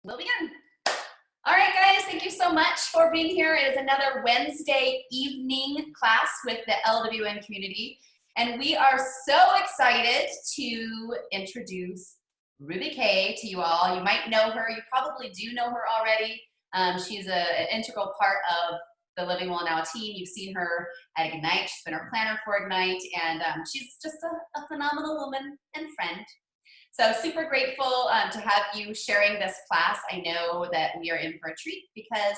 We'll begin. All right, guys, thank you so much for being here. It is another Wednesday evening class with the LWN community, and we are so excited to introduce RubyKay to you all. You might know her. You probably do know her already. She's an integral part of the Living Well Now team. You've seen her at Ignite. She's been our planner for Ignite, and she's just a phenomenal woman and friend. So super grateful to have you sharing this class. I know that we are in for a treat because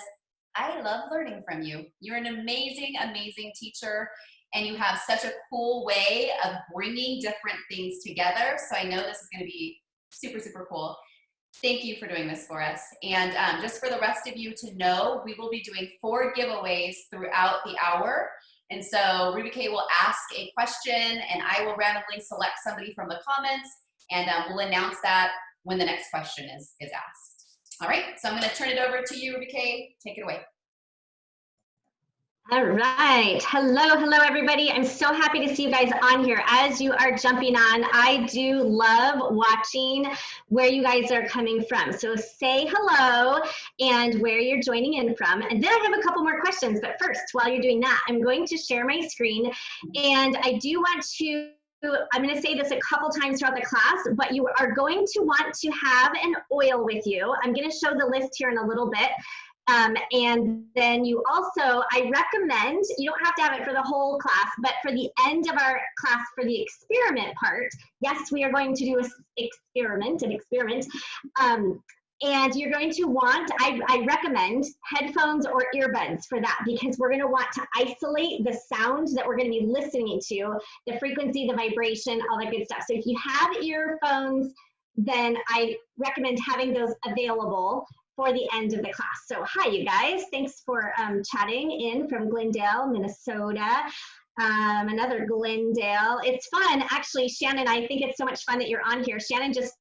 I love learning from you. You're an amazing, amazing teacher, and you have such a cool way of bringing different things together. So I know this is going to be super, super cool. Thank you for doing this for us. And just for the rest of you to know, we will be doing 4 giveaways throughout the hour. And so RubyKay will ask a question, and I will randomly select somebody from the comments, and we'll announce that when the next question is asked. All right, so I'm going to turn it over to you, RubyKay. Take it away. All right. Hello, everybody. I'm so happy to see you guys on here. As you are jumping on, I do love watching where you guys are coming from. So say hello and where you're joining in from. And then I have a couple more questions. But first, while you're doing that, I'm going to share my screen. And I do want to I'm going to say this a couple times throughout the class, but you are going to want to have an oil with you. I'm going to show the list here in a little bit. And then you also, I recommend, you don't have to have it for the whole class, but for the end of our class, for the experiment part, yes, we are going to do an experiment. And you're going to want, I recommend headphones or earbuds for that, because we're going to want to isolate the sound that we're going to be listening to, the frequency, the vibration, all that good stuff. So if you have earphones, then I recommend having those available for the end of the class. So hi, you guys. Thanks for chatting in from Glendale, Minnesota. Another Glendale. It's fun. Actually, Shannon, I think it's so much fun that you're on here. Shannon just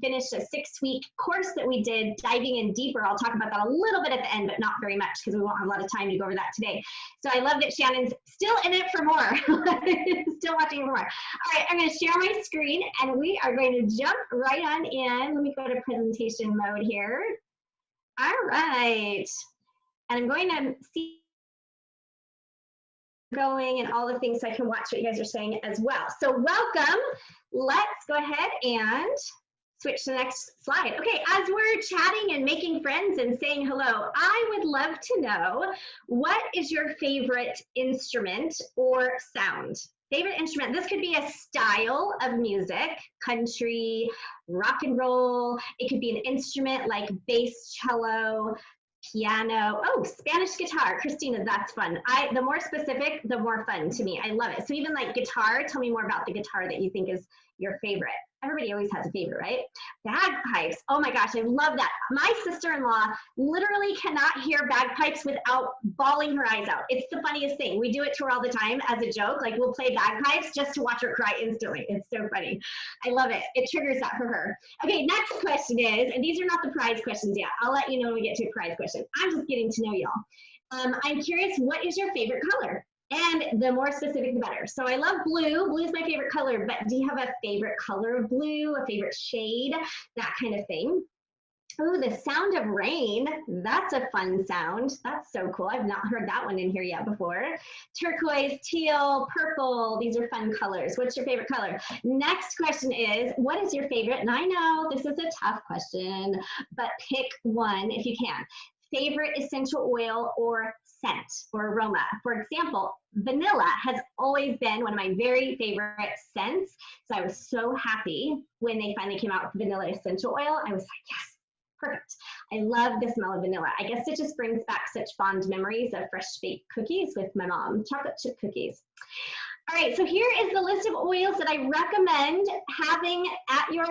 finished a 6-week course that we did, diving in deeper. I'll talk about that a little bit at the end, but not very much because we won't have a lot of time to go over that today. So I love that Shannon's still in it for more, still watching for more. All right, I'm going to share my screen and we are going to jump right on in. Let me go to presentation mode here. All right, and I'm going to see going and all the things so I can watch what you guys are saying as well. So welcome. Let's go ahead and switch to the next slide. Okay, as we're chatting and making friends and saying hello, I would love to know, what is your favorite instrument or sound? Favorite instrument. This could be a style of music, country, rock and roll. It could be an instrument like bass, cello, piano. Oh, Spanish guitar. Christina, that's fun. The more specific, the more fun to me. I love it. So even like guitar, tell me more about the guitar that you think is your favorite. Everybody always has a favorite, right? Bagpipes. Oh my gosh, I love that. My sister-in-law literally cannot hear bagpipes without bawling her eyes out. It's the funniest thing. We do it to her all the time as a joke. Like we'll play bagpipes just to watch her cry instantly. It's so funny. I love it. It triggers that for her. Okay, next question is, and these are not the prize questions yet. I'll let you know when we get to a prize question. I'm just getting to know y'all. I'm curious, what is your favorite color? And the more specific, the better. So I love blue. Blue is my favorite color, but do you have a favorite color of blue, a favorite shade, that kind of thing? Oh, the sound of rain. That's a fun sound. That's so cool. I've not heard that one in here yet before. Turquoise, teal, purple. These are fun colors. What's your favorite color? Next question is, what is your favorite? And I know this is a tough question, but pick one if you can. Favorite essential oil or scent or aroma. For example, vanilla has always been one of my very favorite scents. So I was so happy when they finally came out with vanilla essential oil. I was like, yes, perfect. I love the smell of vanilla. I guess it just brings back such fond memories of fresh baked cookies with my mom, chocolate chip cookies. All right, so here is the list of oils that I recommend having at your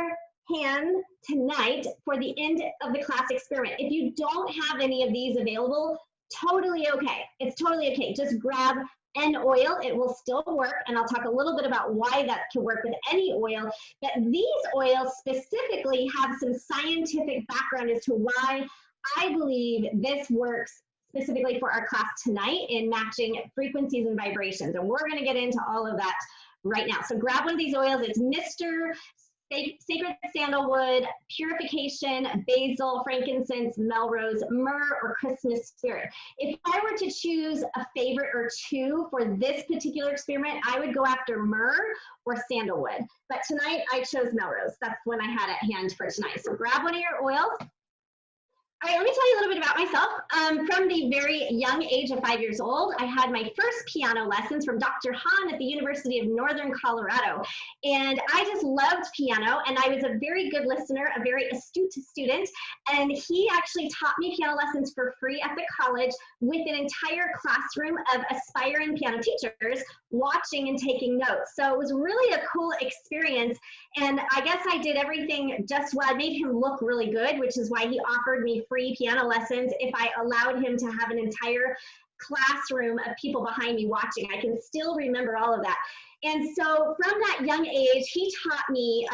hand tonight for the end of the class experiment. If you don't have any of these available, totally okay. It's totally okay. Just grab an oil. It will still work, and I'll talk a little bit about why that can work with any oil. But these oils specifically have some scientific background as to why I believe this works specifically for our class tonight in matching frequencies and vibrations. And we're going to get into all of that right now. So grab one of these oils. It's Mr. sacred sandalwood, purification, basil, frankincense, melrose, myrrh, or Christmas spirit. If I were to choose a favorite or two for this particular experiment, I would go after myrrh or sandalwood. But tonight I chose melrose. That's one I had at hand for tonight. So grab one of your oils. All right, let me tell you a little bit about myself. From the very young age of 5 years old, I had my first piano lessons from Dr. Hahn at the University of Northern Colorado. And I just loved piano, and I was a very good listener, a very astute student. And he actually taught me piano lessons for free at the college with an entire classroom of aspiring piano teachers watching and taking notes. So it was really a cool experience. And I guess I did everything just well. I made him look really good, which is why he offered me free piano lessons if I allowed him to have an entire classroom of people behind me watching. I can still remember all of that. And so from that young age, he taught me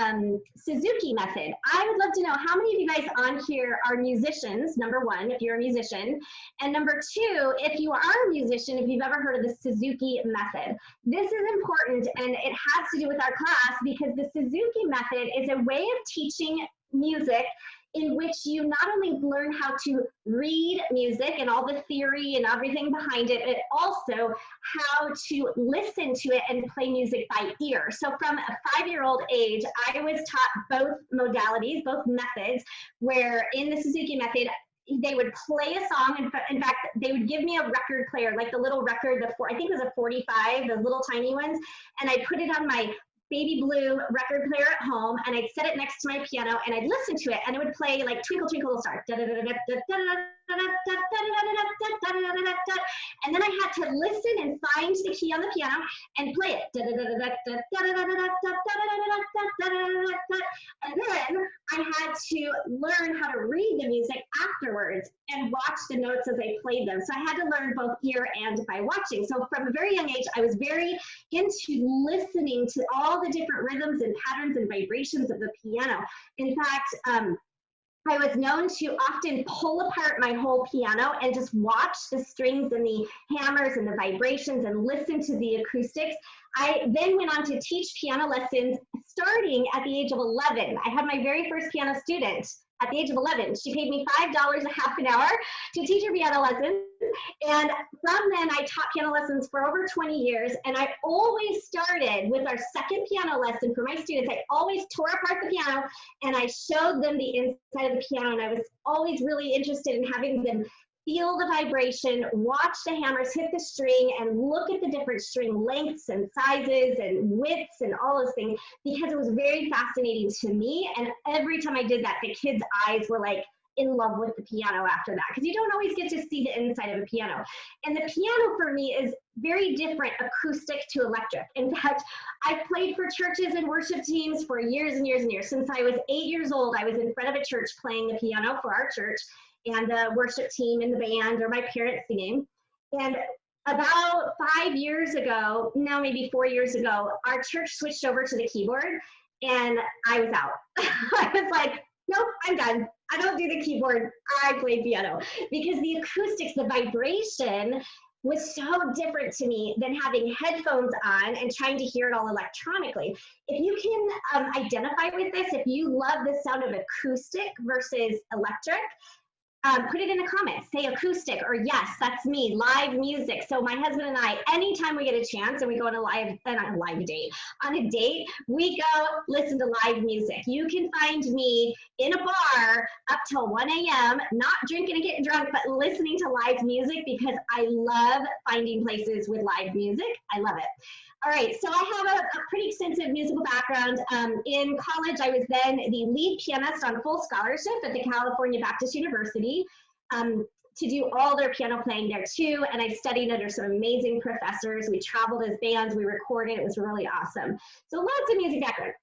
Suzuki method. I would love to know how many of you guys on here are musicians, number one, if you're a musician. And number two, if you are a musician, if you've ever heard of the Suzuki method. This is important, and it has to do with our class because the Suzuki method is a way of teaching music in which you not only learn how to read music and all the theory and everything behind it, but also how to listen to it and play music by ear. So from a 5-year-old age, I was taught both modalities, both methods, where in the Suzuki method, they would play a song. In fact, they would give me a record player, like the little record, I think it was a 45, the little tiny ones, and I'd put it on my baby blue record player at home, and I'd set it next to my piano, and I'd listen to it, and it would play like Twinkle Twinkle Little Star. And then I had to listen and find the key on the piano and play it. And then I had to learn how to read the music afterwards and watch the notes as I played them. So I had to learn both ear and by watching. So from a very young age, I was very into listening to all the different rhythms and patterns and vibrations of the piano. In fact, I was known to often pull apart my whole piano and just watch the strings and the hammers and the vibrations and listen to the acoustics. I then went on to teach piano lessons starting at the age of 11. I had my very first piano student at the age of 11. She paid me $5 a half an hour to teach her piano lessons. And from then, I taught piano lessons for over 20 years. And I always started with our second piano lesson for my students. I always tore apart the piano and I showed them the inside of the piano. And I was always really interested in having them feel the vibration, watch the hammers hit the string, and look at the different string lengths and sizes and widths and all those things, because it was very fascinating to me. And every time I did that, the kids' eyes were like in love with the piano after that, because you don't always get to see the inside of a piano. And the piano for me is very different acoustic to electric. In fact, I've played for churches and worship teams for years and years and years. Since I was 8 years old, I was in front of a church playing the piano for our church, and the worship team and the band, or my parents singing. And about 5 years ago, no, maybe 4 years ago, our church switched over to the keyboard, and I was out. I was like, nope, I'm done. I don't do the keyboard. I play piano. Because the acoustics, the vibration was so different to me than having headphones on and trying to hear it all electronically. If you can identify with this, if you love the sound of acoustic versus electric, put it in the comments, say acoustic, or yes, that's me, live music. So my husband and I, anytime we get a chance and we go on on a date, we go listen to live music. You can find me in a bar up till 1 a.m., not drinking and getting drunk, but listening to live music, because I love finding places with live music. I love it. All right, so I have a pretty extensive musical background. In college, I was then the lead pianist on full scholarship at the California Baptist University to do all their piano playing there too, and I studied under some amazing professors. We traveled as bands, we recorded, it was really awesome. So lots of music background.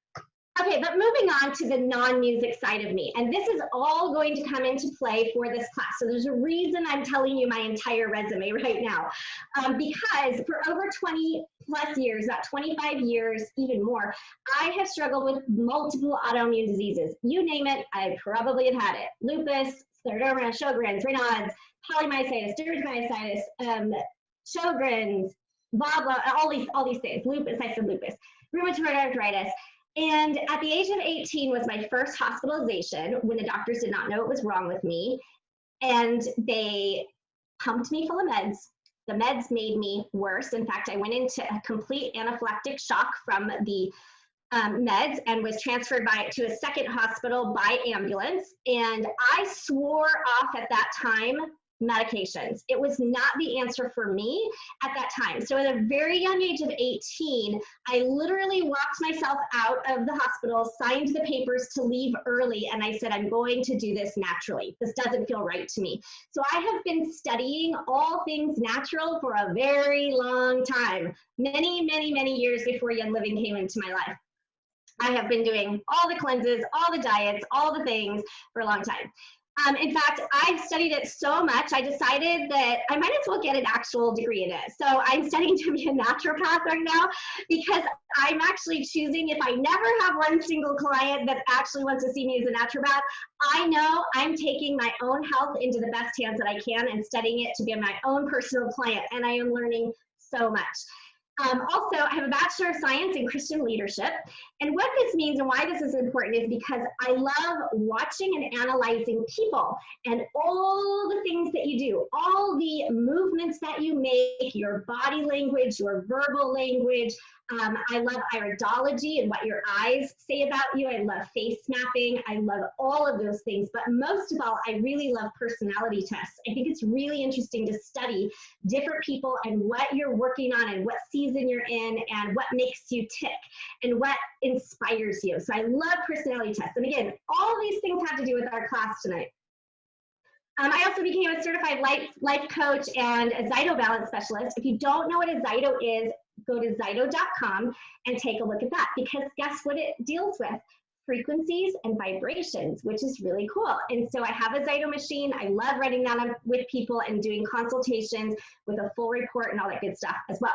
Okay, but moving on to the non-music side of me, and this is all going to come into play for this class. So there's a reason I'm telling you my entire resume right now, because for over 20 plus years, about 25 years, even more, I have struggled with multiple autoimmune diseases. You name it, I probably have had it. Lupus, scleroderma, Sjogren's, Raynaud's, polymyositis, dermatomyositis, Sjogren's, blah, blah, all these things. Lupus, I said lupus, rheumatoid arthritis. And at the age of 18 was my first hospitalization when the doctors did not know what was wrong with me. And they pumped me full of meds. The meds made me worse. In fact, I went into a complete anaphylactic shock from the meds and was transferred to a second hospital by ambulance. And I swore off at that time medications. It was not the answer for me at that time. So at a very young age of 18, I literally walked myself out of the hospital, signed the papers to leave early, and I said, I'm going to do this naturally. This doesn't feel right to me. So I have been studying all things natural for a very long time, many, many, many years before Young Living came into my life. I have been doing all the cleanses, all the diets, all the things for a long time. In fact, I've studied it so much, I decided that I might as well get an actual degree in it. So I'm studying to be a naturopath right now because I'm actually choosing, if I never have one single client that actually wants to see me as a naturopath, I know I'm taking my own health into the best hands that I can and studying it to be my own personal client, and I am learning so much. Also, I have a Bachelor of Science in Christian Leadership. And what this means and why this is important is because I love watching and analyzing people and all the things that you do, all the movements that you make, your body language, your verbal language. I love iridology and what your eyes say about you. I love face mapping. I love all of those things. But most of all, I really love personality tests. I think it's really interesting to study different people and what you're working on and what season you're in and what makes you tick and what inspires you. So I love personality tests. And again, all these things have to do with our class tonight. I also became a certified life coach and a Zyto balance specialist. If you don't know what a Zyto is, go to zyto.com and take a look at that, because guess what it deals with? Frequencies and vibrations, which is really cool. And so I have a Zyto machine. I love writing down with people and doing consultations with a full report and all that good stuff as well.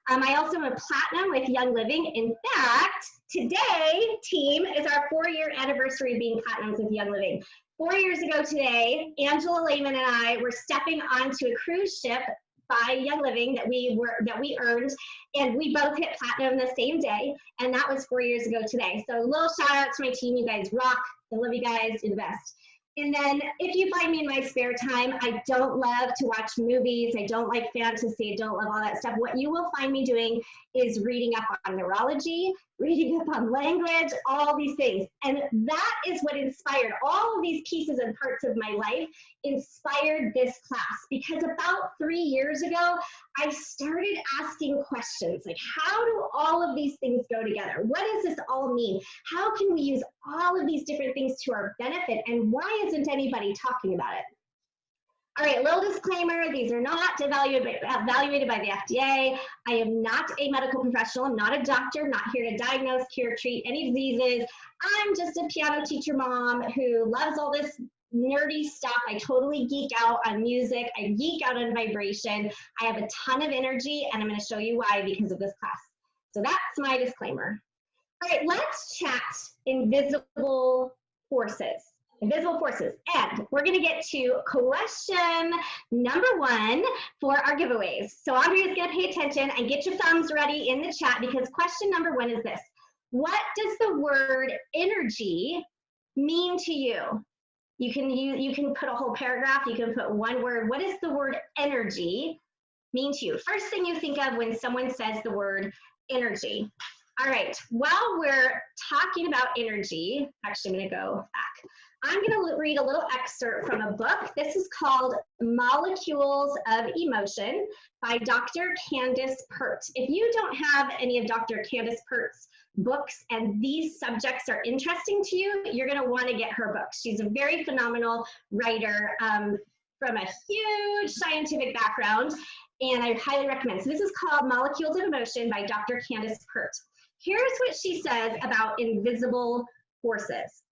I also am a platinum with Young Living. In fact, today, team, is our 4-year anniversary of being platinums with Young Living. 4 years ago today, Angela Lehman and I were stepping onto a cruise ship by Young Living that we earned, and we both hit platinum the same day, and that was 4 years ago today. So a little shout out to my team. You guys rock. I love you guys. You're the best. And then if you find me in my spare time, I don't love to watch movies. I don't like fantasy. I don't love all that stuff. What you will find me doing is reading up on neurology, reading up on language, all these things. And that is what inspired all of these pieces and parts of my life, inspired this class. Because about 3 years ago, I started asking questions like, how do all of these things go together? What does this all mean? How can we use all of these different things to our benefit? And why isn't anybody talking about it? All right, a little disclaimer, these are not evaluated by the FDA. I am not a medical professional. I'm not a doctor. I'm not here to diagnose, cure, treat any diseases. I'm just a piano teacher mom who loves all this nerdy stuff. I totally geek out on music. I geek out on vibration. I have a ton of energy, and I'm going to show you why because of this class. So that's my disclaimer. All right, let's chat invisible forces. Invisible forces. And we're going to get to question number 1 for our giveaways. So Andrea's going to pay attention and get your thumbs ready in the chat, because question number 1 is this. What does the word energy mean to you? You can put a whole paragraph. You can put one word. What does the word energy mean to you? First thing you think of when someone says the word energy. All right, while we're talking about energy, actually I'm going to go back. I'm going to read a little excerpt from a book. This is called Molecules of Emotion by Dr. Candace Pert. If you don't have any of Dr. Candace Pert's books and these subjects are interesting to you, you're going to want to get her books. She's a very phenomenal writer from a huge scientific background, and I highly recommend. So this is called Molecules of Emotion by Dr. Candace Pert. Here's what she says about invisible forces.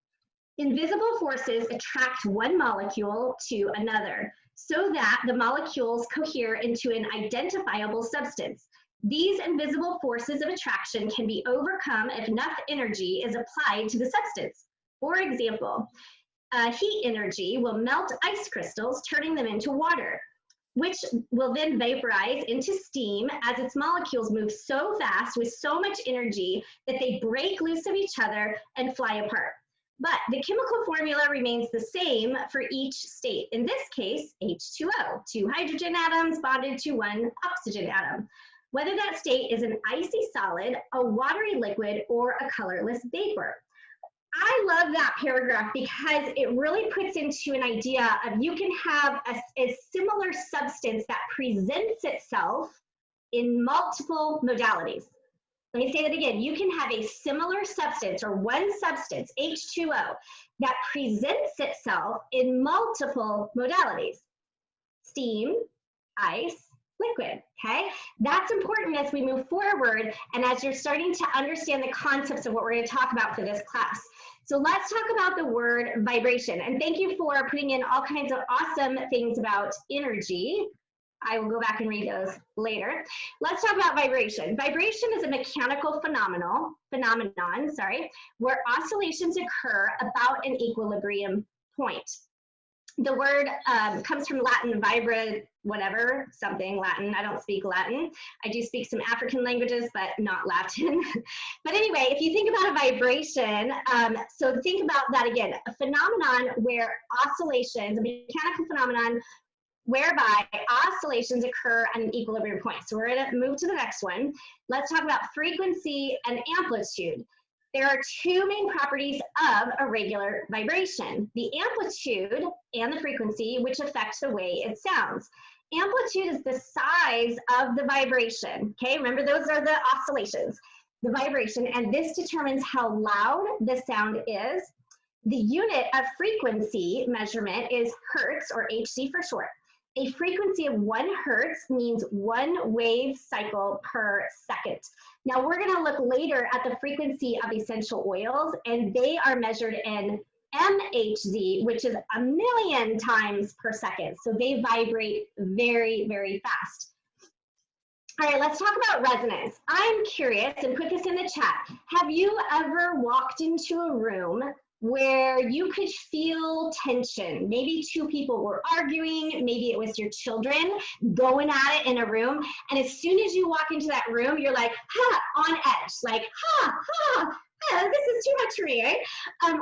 Invisible forces attract one molecule to another so that the molecules cohere into an identifiable substance. These invisible forces of attraction can be overcome if enough energy is applied to the substance. For example, heat energy will melt ice crystals, turning them into water. which will then vaporize into steam as its molecules move so fast with so much energy that they break loose of each other and fly apart. But the chemical formula remains the same for each state. In this case, H2O, 2 hydrogen atoms bonded to 1 oxygen atom. Whether that state is an icy solid, a watery liquid, or a colorless vapor. I love that paragraph because it really puts into an idea of you can have a similar substance that presents itself in multiple modalities. Let me say that again. You can have a similar substance or one substance, H2O, that presents itself in multiple modalities. Steam, ice, liquid, okay? That's important as we move forward and as you're starting to understand the concepts of what we're going to talk about for this class. So let's talk about the word vibration. And thank you for putting in all kinds of awesome things about energy. I will go back and read those later. Let's talk about vibration. Vibration is a mechanical phenomenon, where oscillations occur about an equilibrium point. The word comes from Latin, vibra, whatever, something Latin. I don't speak Latin. I do speak some African languages, but not Latin. But anyway, if you think about a vibration, so think about that again, a phenomenon where oscillations, a mechanical phenomenon whereby oscillations occur at an equilibrium point. So we're going to move to the next one. Let's talk about frequency and amplitude. There are two main properties of a regular vibration, the amplitude and the frequency, which affects the way it sounds. Amplitude is the size of the vibration, okay? Remember, those are the oscillations, the vibration, and this determines how loud the sound is. The unit of frequency measurement is hertz, or HZ for short. A frequency of 1 hertz means 1 wave cycle per second. Now we're gonna look later at the frequency of essential oils, and they are measured in MHz, which is 1,000,000 times per second. So they vibrate very, very fast. All right, let's talk about resonance. I'm curious, and put this in the chat. Have you ever walked into a room where you could feel tension? Maybe two people were arguing, maybe it was your children going at it in a room, and as soon as you walk into that room, you're like, on edge, like, this is too much for me, right?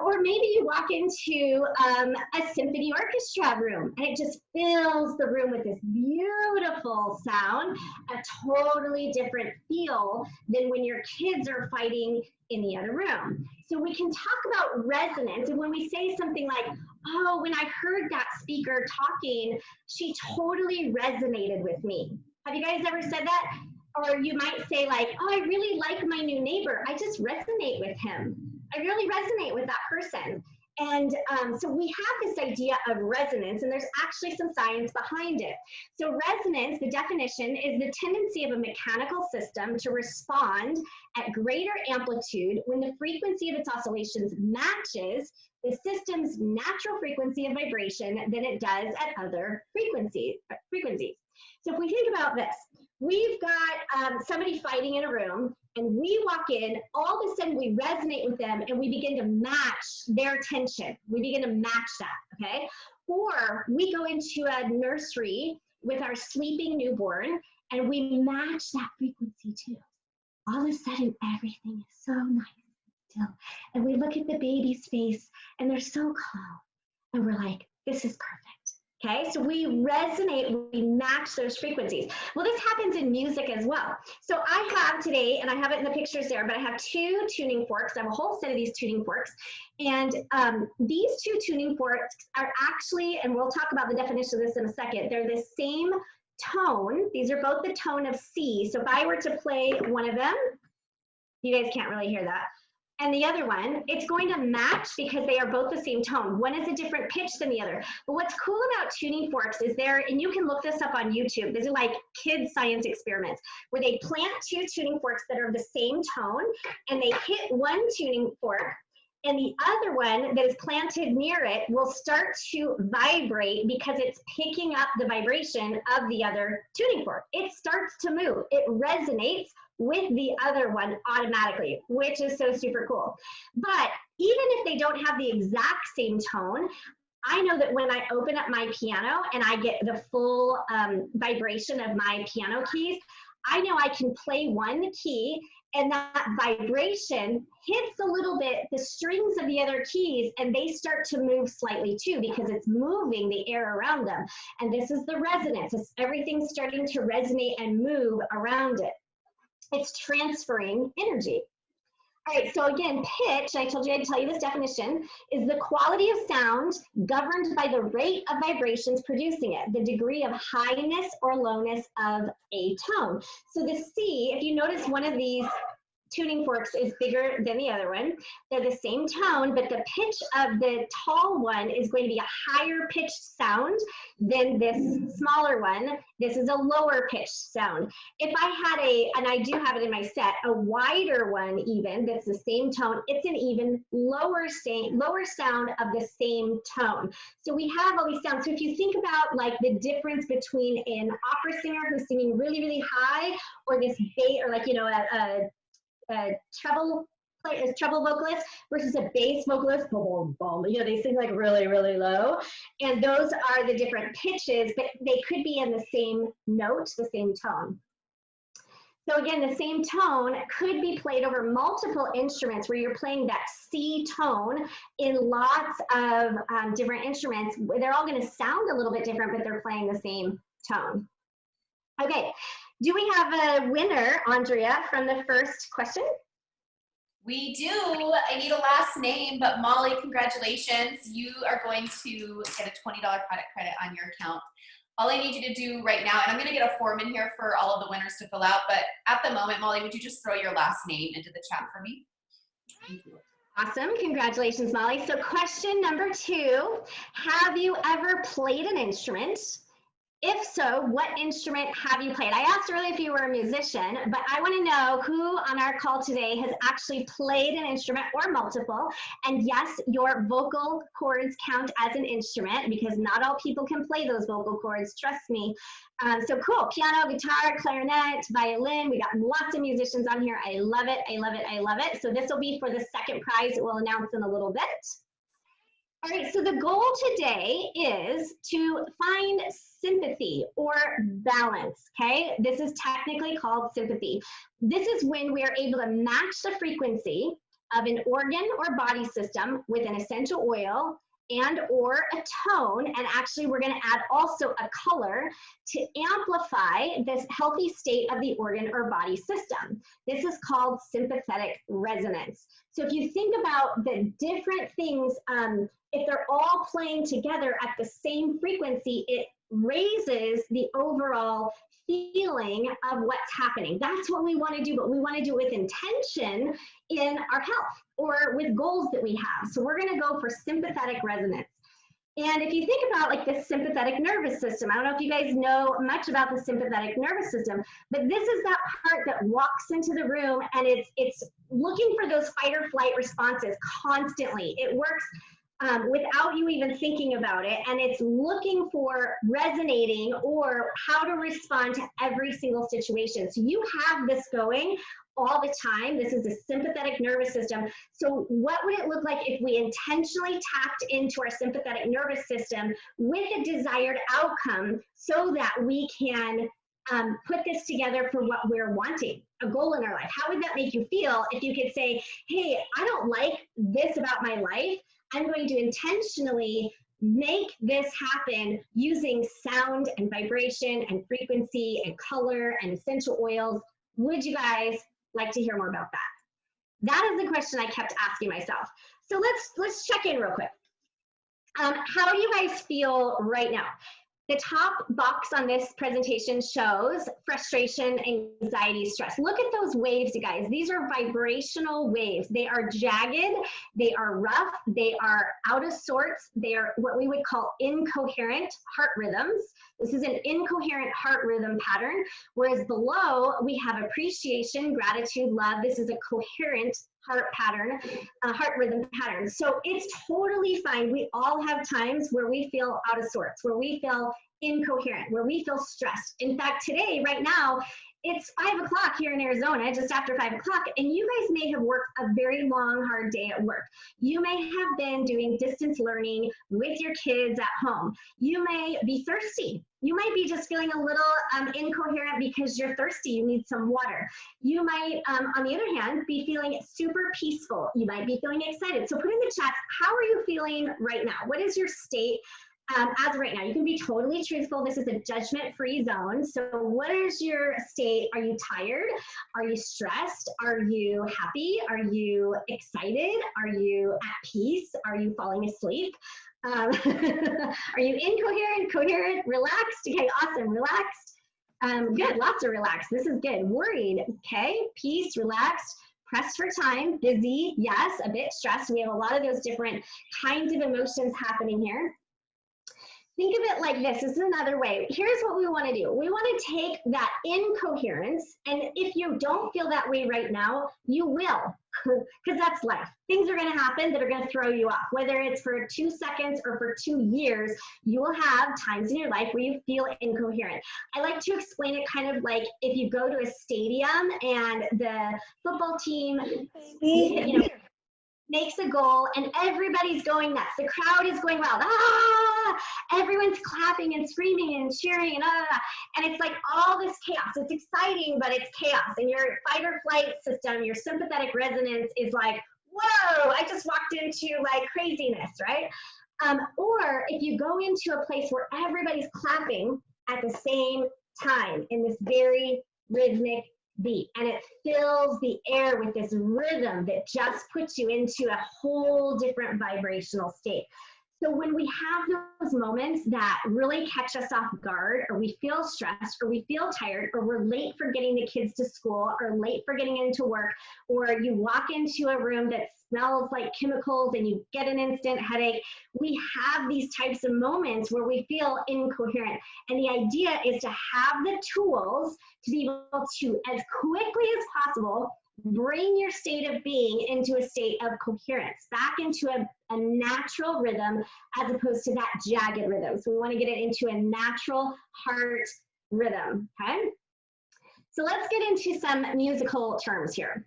Or maybe you walk into a symphony orchestra room, and it just fills the room with this beautiful sound, a totally different feel than when your kids are fighting in the other room. So we can talk about resonance, and when we say something like, oh, when I heard that speaker talking, she totally resonated with me. Have you guys ever said that? Or you might say like, oh, I really like my new neighbor. I just resonate with him. I really resonate with that person. And so we have this idea of resonance, and there's actually some science behind it. So resonance, the definition, is the tendency of a mechanical system to respond at greater amplitude when the frequency of its oscillations matches the system's natural frequency of vibration than it does at other frequencies. So if we think about this, we've got somebody fighting in a room, and we walk in, all of a sudden we resonate with them, and we begin to match their tension. We begin to match that, okay? Or we go into a nursery with our sleeping newborn, and we match that frequency too. All of a sudden, everything is so nice and still. And we look at the baby's face, and they're so calm. And we're like, this is perfect. Okay, so we resonate, we match those frequencies. Well, this happens in music as well. So I have today, and I have it in the pictures there, but I have 2 tuning forks. I have a whole set of these tuning forks. And these 2 tuning forks are actually, and we'll talk about the definition of this in a second, they're the same tone. These are both the tone of C. So if I were to play one of them, you guys can't really hear that. And the other one, it's going to match because they are both the same tone. One is a different pitch than the other. But what's cool about tuning forks is and you can look this up on YouTube. These are like kids science experiments where they plant 2 tuning forks that are the same tone, and they hit one tuning fork, and the other one that is planted near it will start to vibrate because it's picking up the vibration of the other tuning fork. It starts to move. It resonates with the other one automatically, which is so super cool. But even if they don't have the exact same tone, I know that when I open up my piano and I get the full vibration of my piano keys, I know I can play one key and that vibration hits a little bit the strings of the other keys and they start to move slightly too because it's moving the air around them. And this is the resonance. It's everything starting to resonate and move around it. It's transferring energy. All right, so again, pitch, I told you I'd tell you this definition, is the quality of sound governed by the rate of vibrations producing it, the degree of highness or lowness of a tone. So the C, if you notice one of these tuning forks is bigger than the other one. They're the same tone, but the pitch of the tall one is going to be a higher pitched sound than this smaller one. This is a lower pitched sound. If I had and I do have it in my set, a wider one even, that's the same tone, it's an even lower sound of the same tone. So we have all these sounds. So if you think about like the difference between an opera singer who's singing really, really high, or this bass, or like, you know, a treble vocalist versus a bass vocalist, boom, boom, you know, they sing like really, really low. And those are the different pitches, but they could be in the same note, the same tone. So again, the same tone could be played over multiple instruments where you're playing that C tone in lots of different instruments. They're all going to sound a little bit different, but they're playing the same tone. Okay. Do we have a winner, Andrea, from the first question? We do. I need a last name, but Molly, congratulations. You are going to get a $20 product credit on your account. All I need you to do right now, and I'm going to get a form in here for all of the winners to fill out, but at the moment, Molly, would you just throw your last name into the chat for me? Thank you. Awesome. Congratulations, Molly. So question number 2, have you ever played an instrument? If so, what instrument have you played? I asked earlier if you were a musician, but I want to know who on our call today has actually played an instrument or multiple. And yes, your vocal cords count as an instrument because not all people can play those vocal cords, trust me. So cool, piano, guitar, clarinet, violin. We got lots of musicians on here. I love it, I love it, I love it. So this will be for the second prize that we'll announce in a little bit. All right, so the goal today is to find sympathy or balance, okay? This is technically called sympathy. This is when we are able to match the frequency of an organ or body system with an essential oil and or a tone, and actually we're going to add also a color to amplify this healthy state of the organ or body system. This is called sympathetic resonance. So if you think about the different things, if they're all playing together at the same frequency, it raises the overall feeling of what's happening. That's what we want to do, but we want to do it with intention in our health or with goals that we have. So we're going to go for sympathetic resonance. And if you think about like the sympathetic nervous system, I don't know if you guys know much about the sympathetic nervous system, but this is that part that walks into the room and it's looking for those fight or flight responses constantly. It works without you even thinking about it, and it's looking for resonating or how to respond to every single situation. So you have this going all the time. This is the sympathetic nervous system. So what would it look like if we intentionally tapped into our sympathetic nervous system with a desired outcome so that we can put this together for what we're wanting, a goal in our life? How would that make you feel if you could say, hey, I don't like this about my life. I'm going to intentionally make this happen using sound and vibration and frequency and color and essential oils. Would you guys like to hear more about that? That is the question I kept asking myself. So let's check in real quick. How do you guys feel right now? The top box on this presentation shows frustration, anxiety, stress. Look at those waves, you guys. These are vibrational waves. They are jagged, they are rough, they are out of sorts. They are what we would call incoherent heart rhythms. This is an incoherent heart rhythm pattern, whereas below we have appreciation, gratitude, love. This is a coherent heart pattern, heart rhythm pattern. So it's totally fine. We all have times where we feel out of sorts, where we feel incoherent, where we feel stressed. In fact, today, right now, it's 5 o'clock here in Arizona, just after 5 o'clock, and you guys may have worked a very long, hard day at work. You may have been doing distance learning with your kids at home. You may be thirsty. You might be just feeling a little incoherent because you're thirsty, you need some water. You might, on the other hand, be feeling super peaceful. You might be feeling excited. So put in the chat, how are you feeling right now? What is your state as of right now? You can be totally truthful. This is a judgment-free zone. So what is your state? Are you tired? Are you stressed? Are you happy? Are you excited? Are you at peace? Are you falling asleep? Are you incoherent, coherent, relaxed? Okay, awesome, relaxed. Good, lots of relaxed. This is good. Worried, okay, peace, relaxed. Pressed for time, busy, yes, a bit stressed. We have a lot of those different kinds of emotions happening here. Think of it like this. This is another way. Here's what we want to do. We want to take that incoherence, and if you don't feel that way right now, you will, because that's life. Things are going to happen that are going to throw you off. Whether it's for 2 seconds or for 2 years, you will have times in your life where you feel incoherent. I like to explain it kind of like if you go to a stadium and the football team, you know, makes a goal and everybody's going nuts. The crowd is going wild. Ah! Everyone's clapping and screaming and cheering and and it's like all this chaos. It's exciting, but it's chaos. And your fight or flight system, your sympathetic resonance is like, whoa, I just walked into like craziness, right? Or if you go into a place where everybody's clapping at the same time in this very rhythmic beat, and it fills the air with this rhythm that just puts you into a whole different vibrational state. So when we have those moments that really catch us off guard, or we feel stressed, or we feel tired, or we're late for getting the kids to school, or late for getting into work, or you walk into a room that smells like chemicals and you get an instant headache, we have these types of moments where we feel incoherent. And the idea is to have the tools to be able to, as quickly as possible, bring your state of being into a state of coherence, back into a natural rhythm as opposed to that jagged rhythm. So we want to get it into a natural heart rhythm, okay? So let's get into some musical terms here.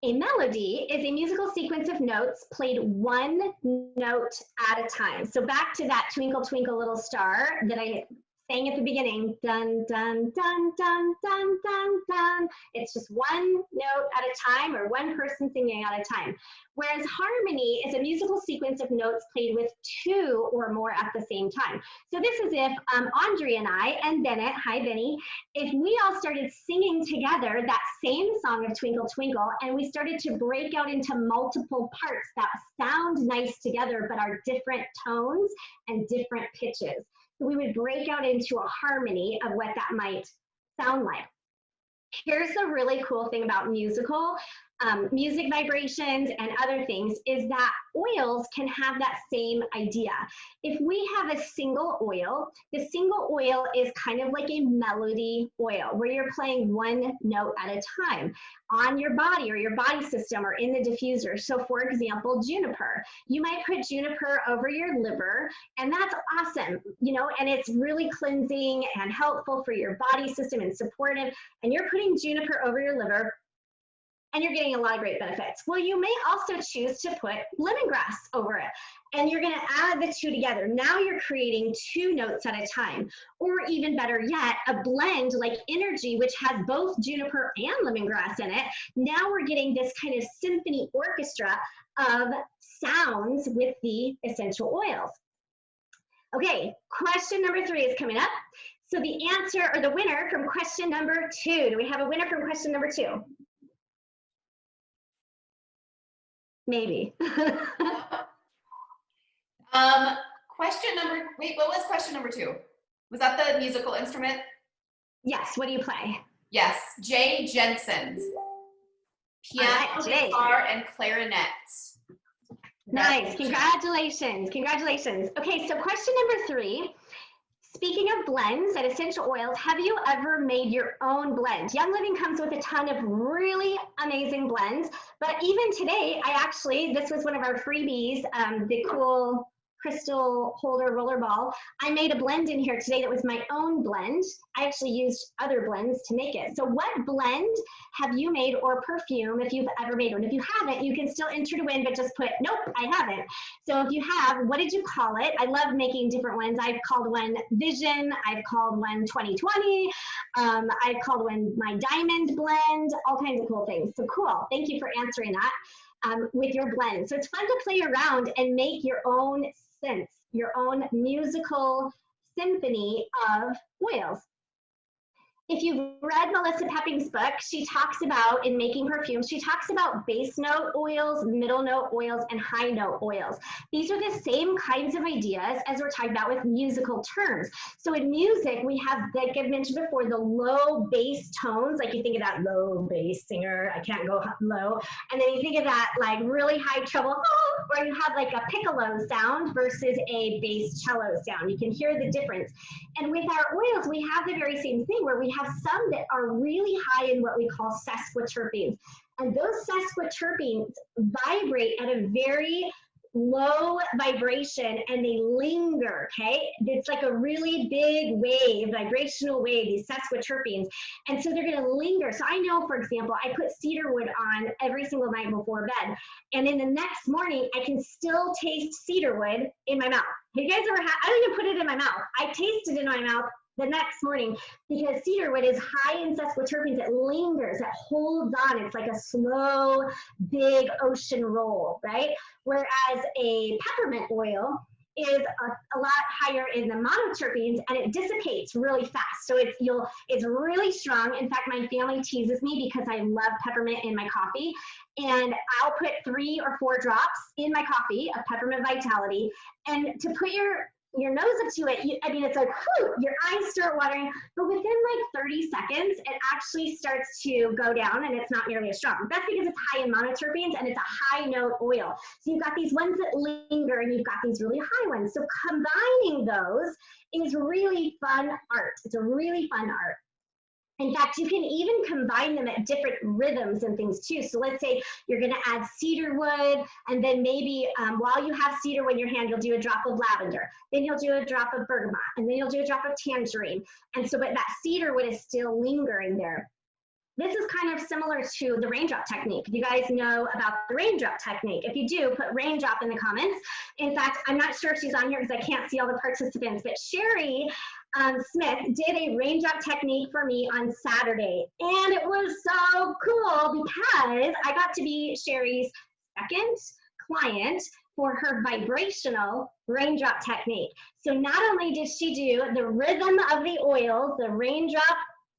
A melody is a musical sequence of notes played one note at a time. So back to that Twinkle, Twinkle, Little Star that I sang at the beginning, dun, dun, dun, dun, dun, dun, dun. It's just one note at a time, or one person singing at a time. Whereas harmony is a musical sequence of notes played with 2 or more at the same time. So this is if Audrey and I and Bennett, hi Benny, if we all started singing together that same song of Twinkle Twinkle, and we started to break out into multiple parts that sound nice together but are different tones and different pitches. So we would break out into a harmony of what that might sound like. Here's the really cool thing about music vibrations and other things is that oils can have that same idea. If we have a single oil, the single oil is kind of like a melody oil where you're playing one note at a time on your body or your body system or in the diffuser. So for example, juniper. You might put juniper over your liver, and that's awesome, you know, and it's really cleansing and helpful for your body system and supportive, and you're putting juniper over your liver, and you're getting a lot of great benefits. Well, you may also choose to put lemongrass over it, and you're gonna add the 2 together. Now you're creating 2 notes at a time, or even better yet, a blend like Energy, which has both juniper and lemongrass in it. Now we're getting this kind of symphony orchestra of sounds with the essential oils. Okay, question number 3 is coming up. So the answer, or the winner from question number 2, do we have a winner from question number 2? Maybe. Question number, wait, what was question number 2? Was that the musical instrument? Yes, what do you play? Yes, Jay Jensen's. Piano, guitar, and clarinet. Nice, congratulations, congratulations. Okay, so question number 3. Speaking of blends and essential oils, have you ever made your own blend? Young Living comes with a ton of really amazing blends, but even today, this was one of our freebies, the cool crystal holder roller ball. I made a blend in here today that was my own blend. I actually used other blends to make it. So what blend have you made, or perfume, if you've ever made one? If you haven't, you can still enter to win, but just put, nope, I haven't. So if you have, what did you call it? I love making different ones. I've called one Vision. I've called one 2020. I've called one my Diamond Blend, all kinds of cool things. So cool. Thank you for answering that. With your blend. So it's fun to play around and make your own scents, your own musical symphony of oils. If you've read Melissa Pepping's book, she talks about, in making perfumes, she talks about base note oils, middle note oils, and high note oils. These are the same kinds of ideas as we're talking about with musical terms. So in music, we have, like I mentioned before, the low bass tones, like you think of that low bass singer, I can't go low, and then you think of that like really high treble, or you have like a piccolo sound versus a bass cello sound. You can hear the difference. And with our oils, we have the very same thing, where we have some that are really high in what we call sesquiterpenes. And those sesquiterpenes vibrate at a very low vibration, and they linger, okay? It's like a really big wave, vibrational wave, these sesquiterpenes. And so they're gonna linger. So I know, for example, I put cedarwood on every single night before bed. And in the next morning, I can still taste cedarwood in my mouth. Have you guys ever had, I don't even put it in my mouth. I taste it in my mouth the next morning, because cedarwood is high in sesquiterpenes. It lingers, it holds on. It's like a slow, big ocean roll, right? Whereas a peppermint oil is a lot higher in the monoterpenes, and it dissipates really fast. So it's really strong. In fact, my family teases me because I love peppermint in my coffee, and I'll put 3 or 4 drops in my coffee of peppermint vitality. And to put your nose up to it, I mean, it's like, whew, your eyes start watering, but within like 30 seconds, it actually starts to go down, and it's not nearly as strong. That's because it's high in monoterpenes, and it's a high note oil. So you've got these ones that linger, and you've got these really high ones. So combining those is really fun art. It's a really fun art. In fact, you can even combine them at different rhythms and things too. So let's say you're gonna add cedarwood, and then maybe while you have cedarwood in your hand, you'll do a drop of lavender. Then you'll do a drop of bergamot, and then you'll do a drop of tangerine. And so, but that cedarwood is still lingering there. This is kind of similar to the raindrop technique. You guys know about the raindrop technique. If you do, put raindrop in the comments. In fact, I'm not sure if she's on here because I can't see all the participants, but Sherry Smith did a raindrop technique for me on Saturday. And it was so cool because I got to be Sherry's second client for her vibrational raindrop technique. So not only did she do the rhythm of the oils, the raindrop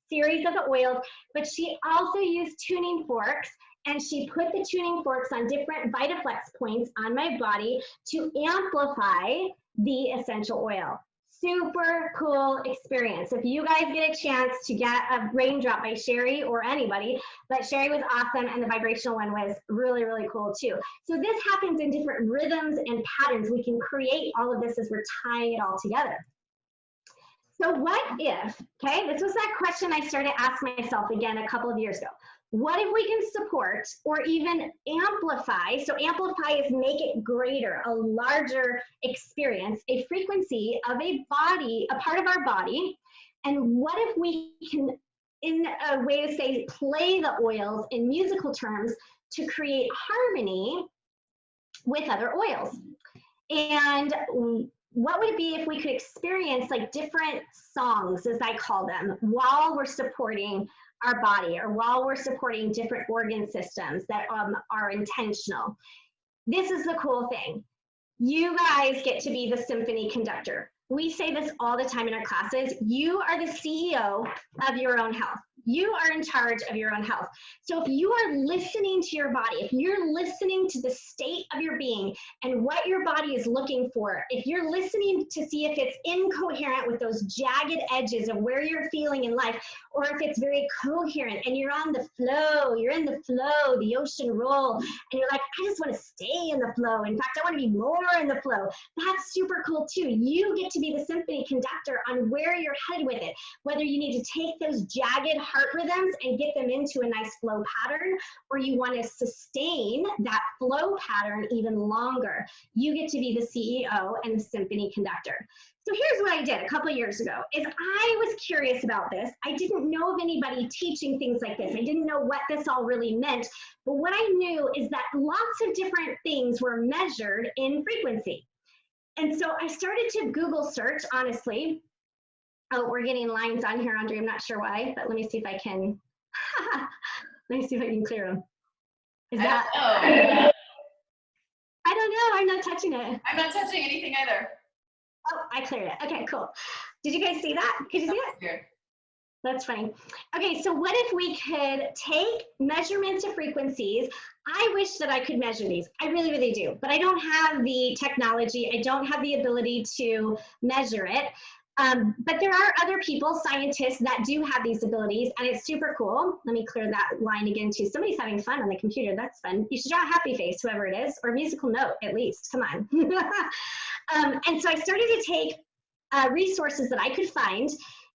series of the oils, but she also used tuning forks, and she put the tuning forks on different Vitaflex points on my body to amplify the essential oil. Super cool experience. If you guys get a chance to get a raindrop by Sherry, or anybody, but Sherry was awesome, and the vibrational one was really, really cool too. So this happens in different rhythms and patterns. We can create all of this as we're tying it all together. So what if, okay, this was that question I started asking myself again a couple of years ago. What if we can support or even amplify? So amplify is make it greater, a larger experience, a frequency of a body, a part of our body. And what if we can, in a way to say, play the oils in musical terms to create harmony with other oils? And what would it be if we could experience like different songs, as I call them, while we're supporting our body, or while we're supporting different organ systems that are intentional? This is the cool thing. You guys get to be the symphony conductor. We say this all the time in our classes. You are the CEO of your own health. You are in charge of your own health. So if you are listening to your body, if you're listening to the state of your being and what your body is looking for, if you're listening to see if it's incoherent with those jagged edges of where you're feeling in life, or if it's very coherent and you're on the flow, you're in the flow, the ocean roll, and you're like, I just want to stay in the flow. In fact, I want to be more in the flow. That's super cool too. You get to be the symphony conductor on where you're headed with it, whether you need to take those jagged, chart rhythms and get them into a nice flow pattern, or you want to sustain that flow pattern even longer. You get to be the CEO and the symphony conductor. So here's what I did a couple of years ago, is I was curious about this. I didn't know of anybody teaching things like this. I didn't know what this all really meant. But what I knew is that lots of different things were measured in frequency. And so I started to Google search, honestly. Oh, we're getting lines on here, Andre. I'm not sure why, but let me see if I can. Let me see if I can clear them. Is that? I don't know. I'm not touching it. I'm not touching anything either. Oh, I cleared it. Okay, cool. Did you guys see that? Could you see it? Weird. That's funny. Okay, so what if we could take measurements of frequencies? I wish that I could measure these. I really, really do. But I don't have the technology. I don't have the ability to measure it. But there are other people, scientists, that do have these abilities, and it's super cool. Let me clear that line again, too. Somebody's having fun on the computer. That's fun. You should draw a happy face, whoever it is, or a musical note, at least. Come on. And so I started to take resources that I could find.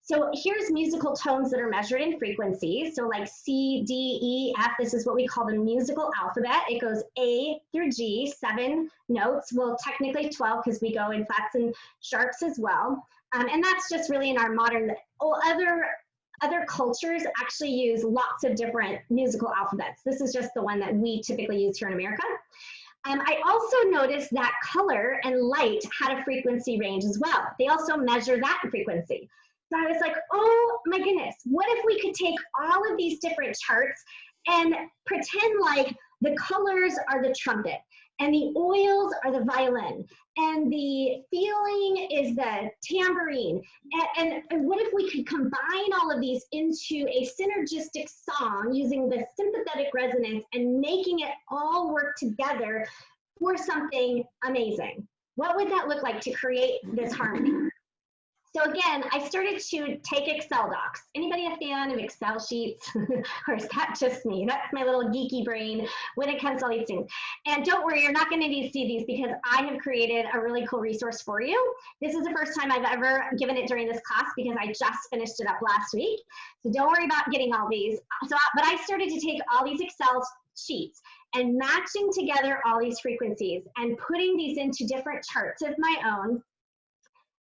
So here's musical tones that are measured in frequency. So like C, D, E, F, this is what we call the musical alphabet. It goes A through G, 7 notes. Well, technically 12 because we go in flats and sharps as well. And that's just really in our modern, other cultures actually use lots of different musical alphabets. This is just the one that we typically use here in America. I also noticed that color and light had a frequency range as well. They also measure that frequency. So I was like, oh my goodness, what if we could take all of these different charts and pretend like the colors are the trumpet and the oils are the violin and the feeling is the tambourine. And what if we could combine all of these into a synergistic song using the sympathetic resonance and making it all work together for something amazing? What would that look like to create this harmony? So again, I started to take Excel docs. Anybody a fan of Excel sheets? Or is that just me? That's my little geeky brain when it comes to all these things. And don't worry, you're not going to need to see these because I have created a really cool resource for you. This is the first time I've ever given it during this class because I just finished it up last week. So don't worry about getting all these. But I started to take all these Excel sheets and matching together all these frequencies and putting these into different charts of my own,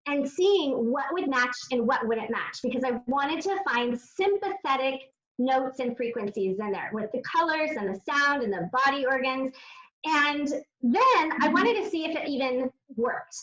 and seeing what would match and what wouldn't match, because I wanted to find sympathetic notes and frequencies in there with the colors and the sound and the body organs. And then I wanted to see if it even worked.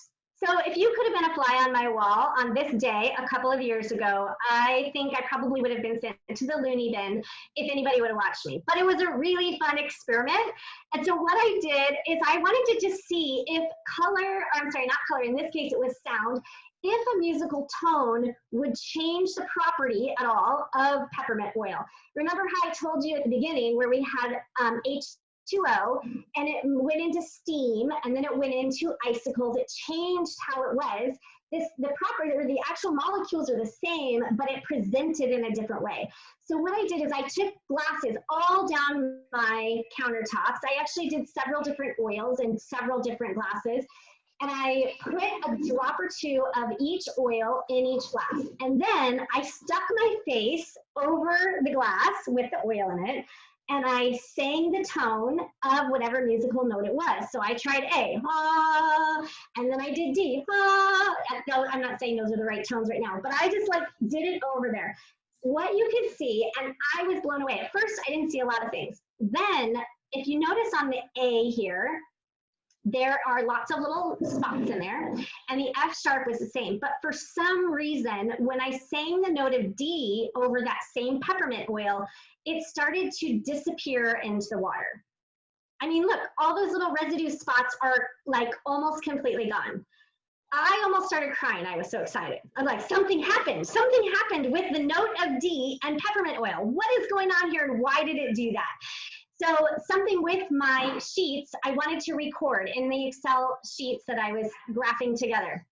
So if you could have been a fly on my wall on this day a couple of years ago, I think I probably would have been sent to the loony bin if anybody would have watched me. But it was a really fun experiment. And so what I did is I wanted to just see if not color, in this case it was sound, if a musical tone would change the property at all of peppermint oil. Remember how I told you at the beginning where we had H2O and it went into steam and then it went into icicles. It changed how it was. The property or the actual molecules are the same, but it presented in a different way. So what I did is I took glasses all down my countertops. I actually did several different oils in several different glasses. And I put a drop or two of each oil in each glass. And then I stuck my face over the glass with the oil in it. And I sang the tone of whatever musical note it was. So I tried A, ah, and then I did D, ah. No, I'm not saying those are the right tones right now, but I just like did it over there. What you can see, and I was blown away. At first, I didn't see a lot of things. Then, if you notice on the A here, there are lots of little spots in there, and the F sharp was the same. But for some reason, when I sang the note of D over that same peppermint oil, it started to disappear into the water. I mean, look, all those little residue spots are like almost completely gone. I almost started crying. I was so excited. I'm like, something happened. Something happened with the note of D and peppermint oil. What is going on here, and why did it do that? So something with my sheets, I wanted to record in the Excel sheets that I was graphing together.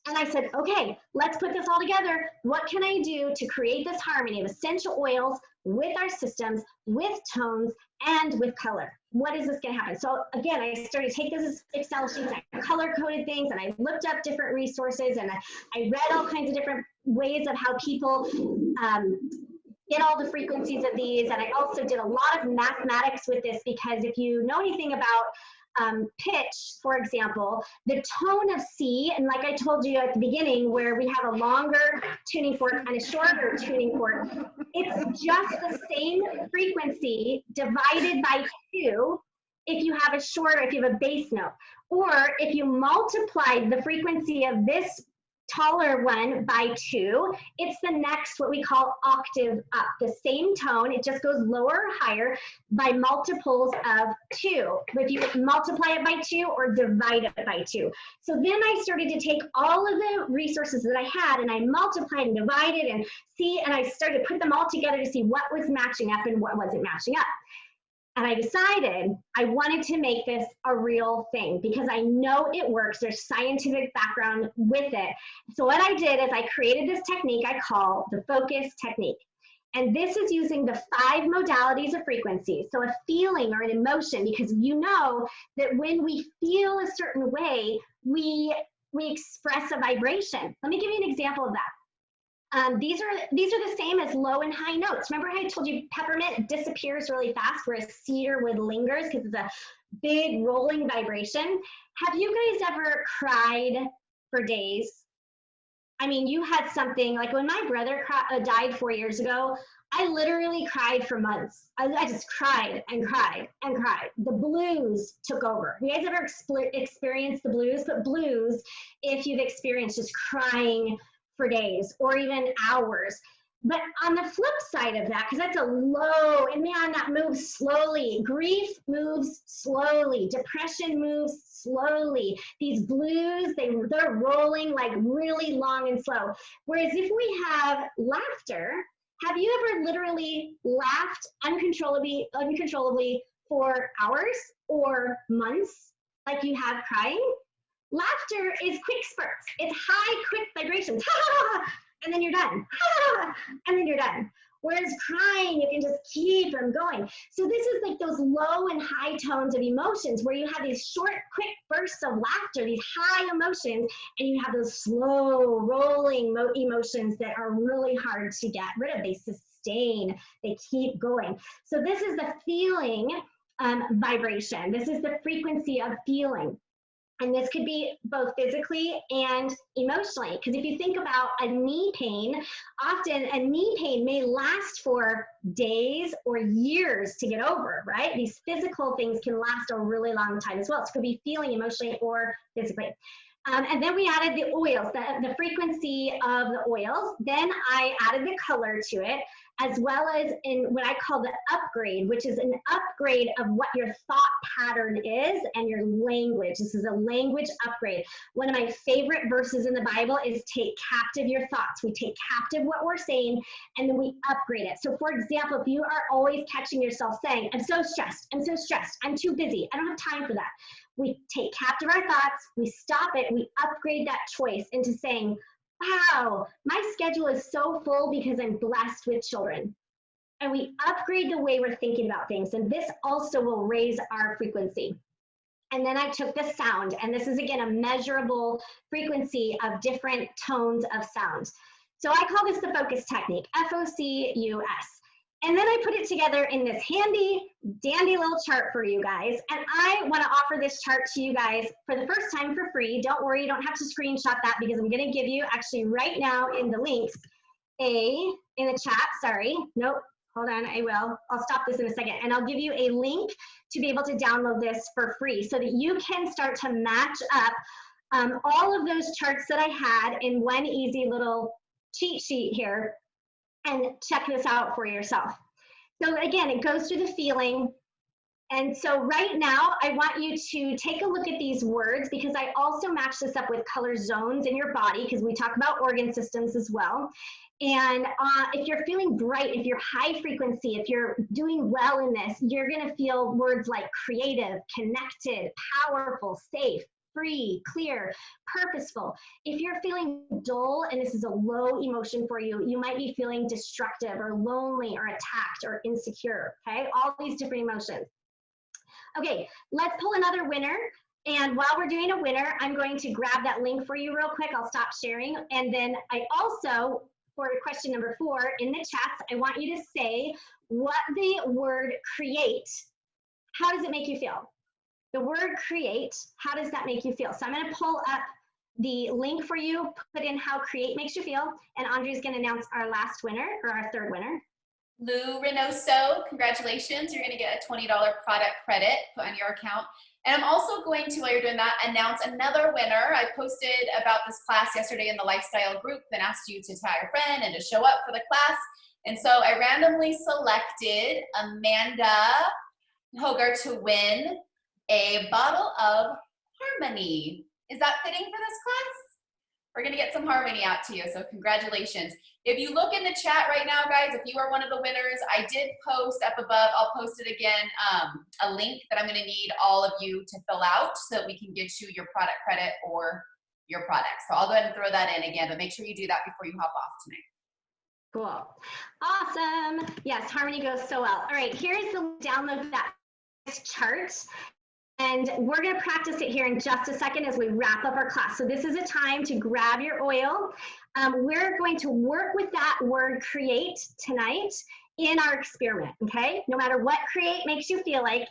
And I said, okay, let's put this all together. What can I do to create this harmony of essential oils with our systems, with tones, and with color? What is this going to happen? So again, I started to take this Excel sheets, I color-coded things, and I looked up different resources, and I read all kinds of different ways of how people get all the frequencies of these. And I also did a lot of mathematics with this, because if you know anything about pitch, for example, the tone of C, and like I told you at the beginning, where we have a longer tuning fork and a shorter tuning fork, it's just the same frequency divided by 2 if you have a shorter, if you have a bass note. Or if you multiply the frequency of this taller one by 2, it's the next, what we call octave up. The same tone, it just goes lower or higher by multiples of 2. If you multiply it by 2 or divide it by 2. So then I started to take all of the resources that I had, and I multiplied and divided and I started to put them all together to see what was matching up and what wasn't matching up. And I decided I wanted to make this a real thing, because I know it works. There's scientific background with it. So what I did is I created this technique I call the focus technique. And this is using the 5 modalities of frequency. So a feeling or an emotion, because you know that when we feel a certain way, we express a vibration. Let me give you an example of that. These are the same as low and high notes. Remember how I told you peppermint disappears really fast, whereas cedar wood lingers because it's a big rolling vibration? Have you guys ever cried for days? I mean, you had something like when my brother died 4 years ago, I literally cried for months. I just cried and cried and cried. The blues took over. You guys ever experienced the blues? But blues, if you've experienced just crying for days or even hours. But on the flip side of that, because that's a low, and man, that moves slowly. Grief moves slowly. Depression moves slowly. These blues, they're rolling like really long and slow. Whereas if we have laughter, have you ever literally laughed uncontrollably for hours or months like you have crying? Laughter is quick spurts. It's high, quick vibrations. And then you're done. And then you're done. Whereas crying, you can just keep them going. So this is like those low and high tones of emotions where you have these short, quick bursts of laughter, these high emotions, and you have those slow, rolling emotions that are really hard to get rid of. They sustain, they keep going. So this is the feeling vibration. This is the frequency of feeling. And this could be both physically and emotionally. Because if you think about a knee pain, often a knee pain may last for days or years to get over, right? These physical things can last a really long time as well. So it could be feeling emotionally or physically. And then we added the oils, the frequency of the oils. Then I added the color to it, as well as in what I call the upgrade, which is an upgrade of what your thought pattern is and your language. This is a language upgrade. One of my favorite verses in the Bible is take captive your thoughts. We take captive what we're saying, and then we upgrade it. So for example, if you are always catching yourself saying, I'm so stressed, I'm too busy, I don't have time for that. We take captive our thoughts, we stop it, we upgrade that choice into saying, wow, my schedule is so full because I'm blessed with children. And we upgrade the way we're thinking about things. And this also will raise our frequency. And then I took the sound, and this is again a measurable frequency of different tones of sound. So I call this the focus technique, F-O-C-U-S. And then I put it together in this handy dandy little chart for you guys. And I want to offer this chart to you guys for the first time for free. Don't worry, you don't have to screenshot that, because I'm going to give you actually right now in the links in the chat. Sorry. Nope. Hold on. I will. I'll stop this in a second. And I'll give you a link to be able to download this for free so that you can start to match up all of those charts that I had in one easy little cheat sheet here, and check this out for yourself. So again, it goes through the feeling. And so right now, I want you to take a look at these words, because I also match this up with color zones in your body, because we talk about organ systems as well. And if you're feeling bright, if you're high frequency, if you're doing well in this, you're going to feel words like creative, connected, powerful, safe, free, clear, purposeful. If you're feeling dull and this is a low emotion for you, you might be feeling destructive or lonely or attacked or insecure, okay? All these different emotions. Okay, let's pull another winner. And while we're doing a winner, I'm going to grab that link for you real quick. I'll stop sharing. And then I also, for question number 4 in the chats, I want you to say what the word create, how does it make you feel? The word create, how does that make you feel? So I'm going to pull up the link for you, put in how create makes you feel, and Andrea's going to announce our last winner, or our third winner. Lou Reynoso, congratulations. You're going to get a $20 product credit put on your account. And I'm also going to, while you're doing that, announce another winner. I posted about this class yesterday in the lifestyle group and asked you to tell your friend and to show up for the class. And so I randomly selected Amanda Hoger to win a bottle of Harmony. Is that fitting for this class? We're gonna get some Harmony out to you, so congratulations. If you look in the chat right now, guys, if you are one of the winners, I did post up above, I'll post it again, a link that I'm gonna need all of you to fill out so that we can get you your product credit or your product. So I'll go ahead and throw that in again, but make sure you do that before you hop off tonight. Cool. Awesome. Yes, Harmony goes so well. All right, here's the download of that chart. And we're going to practice it here in just a second as we wrap up our class. So this is a time to grab your oil. We're going to work with that word create tonight in our experiment, okay? No matter what create makes you feel like,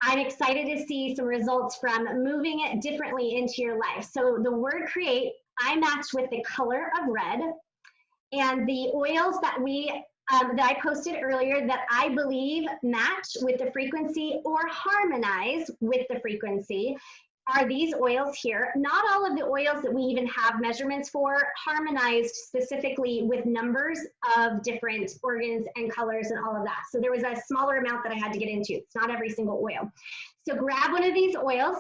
I'm excited to see some results from moving it differently into your life. So the word create, I match with the color of red, and the oils that that I posted earlier that I believe match with the frequency or harmonize with the frequency are these oils here. Not all of the oils that we even have measurements for harmonized specifically with numbers of different organs and colors and all of that. So there was a smaller amount that I had to get into. It's not every single oil. So grab one of these oils.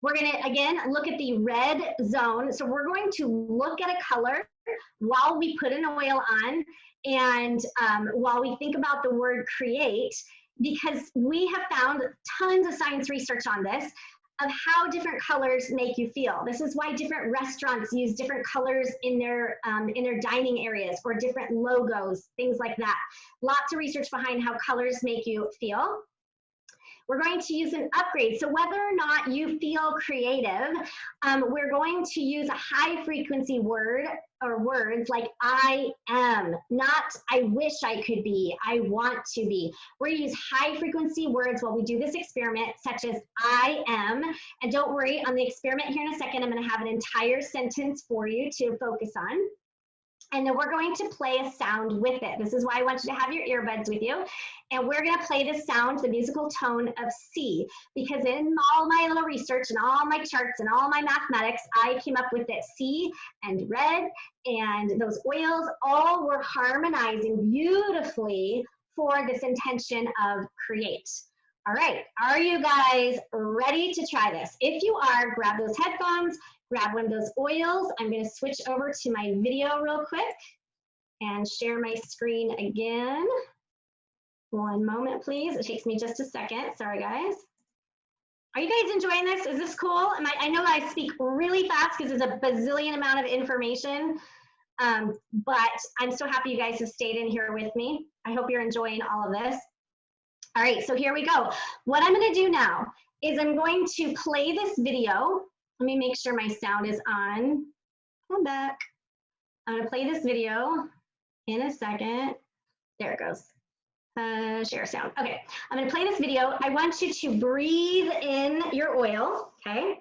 We're going to, again, look at the red zone. So we're going to look at a color while we put an oil on and while we think about the word create, because we have found tons of science research on this of how different colors make you feel. This is why different restaurants use different colors in their dining areas or different logos, things like that. Lots of research behind how colors make you feel. We're going to use an upgrade. So whether or not you feel creative, we're going to use a high frequency word or words like I am, not I wish I could be, I want to be. We're going to use high frequency words while we do this experiment, such as I am. And don't worry, on the experiment here in a second, I'm going to have an entire sentence for you to focus on. And then we're going to play a sound with it. This is why I want you to have your earbuds with you. And we're going to play the sound, the musical tone of C, because in all my little research and all my charts and all my mathematics, I came up with that C and red and those oils all were harmonizing beautifully for this intention of create. All right, are you guys ready to try this? If you are, grab those headphones, grab one of those oils. I'm going to switch over to my video real quick and share my screen again. One moment, please. It takes me just a second. Sorry, guys. Are you guys enjoying this? Is this cool? I know I speak really fast because there's a bazillion amount of information, but I'm so happy you guys have stayed in here with me. I hope you're enjoying all of this. All right, so here we go. What I'm going to do now is I'm going to play this video. Let me make sure my sound is on. Come back. I'm going to play this video in a second. There it goes. Share sound. Okay, I'm going to play this video. I want you to breathe in your oil, okay?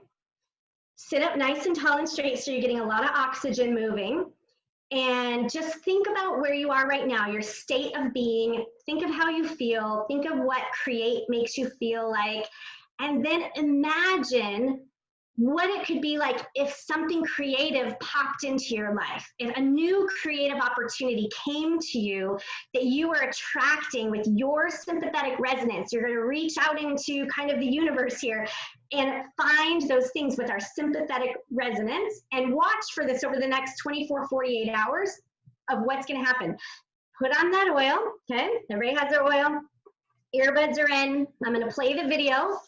Sit up nice and tall and straight so you're getting a lot of oxygen moving. And just think about where you are right now, your state of being. Think of how you feel. Think of what create makes you feel like. And then imagine what it could be like if something creative popped into your life, if a new creative opportunity came to you that you were attracting with your sympathetic resonance. You're going to reach out into kind of the universe here and find those things with our sympathetic resonance and watch for this over the next 24, 48 hours of what's going to happen. Put on that oil, okay? Everybody has their oil. Earbuds are in. I'm going to play the video.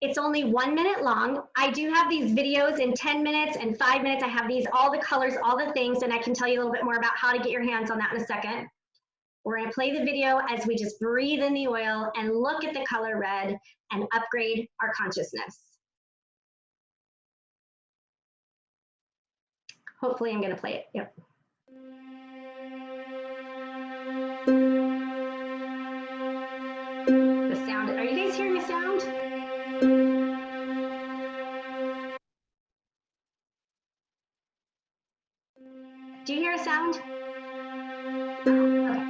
It's only 1 minute long. I do have these videos in 10 minutes and 5 minutes. I have these, all the colors, all the things, and I can tell you a little bit more about how to get your hands on that in a second. We're gonna play the video as we just breathe in the oil and look at the color red and upgrade our consciousness. Hopefully I'm gonna play it, yep. The sound, are you guys hearing a sound? Do you hear a sound? Okay.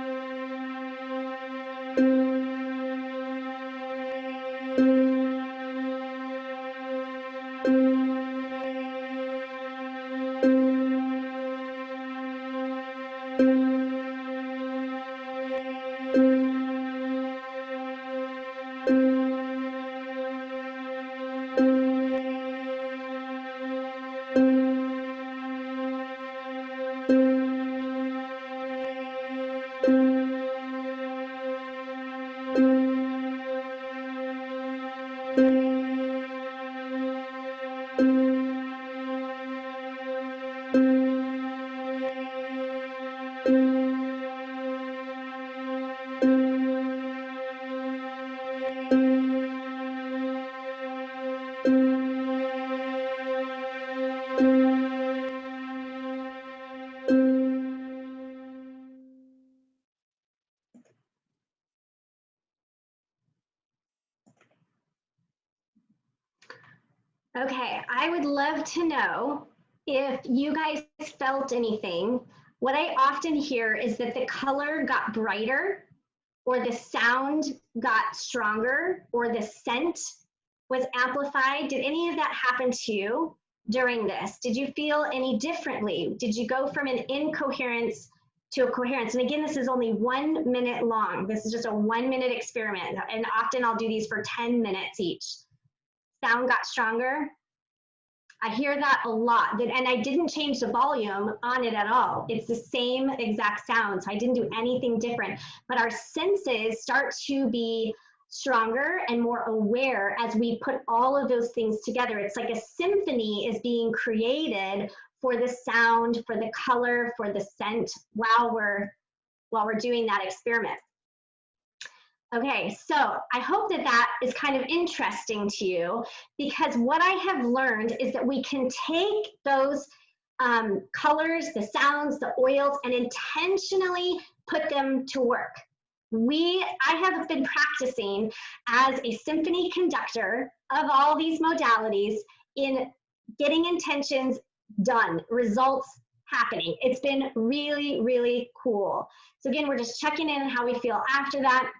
Okay, I would love to know if you guys felt anything. What I often hear is that the color got brighter, or the sound got stronger, or the scent was amplified. Did any of that happen to you during this? Did you feel any differently? Did you go from an incoherence to a coherence? And again, this is only 1 minute long. This is just a 1 minute experiment. And often I'll do these for 10 minutes each. Sound got stronger. I hear that a lot, and I didn't change the volume on it at all. It's the same exact sound, so I didn't do anything different. But our senses start to be stronger and more aware as we put all of those things together. It's like a symphony is being created for the sound, for the color, for the scent while we're doing that experiment. Okay, so I hope that that is kind of interesting to you, because what I have learned is that we can take those colors, the sounds, the oils, and intentionally put them to work. I have been practicing as a symphony conductor of all these modalities in getting intentions done, results happening. It's been really, really cool. So again, we're just checking in on how we feel after that.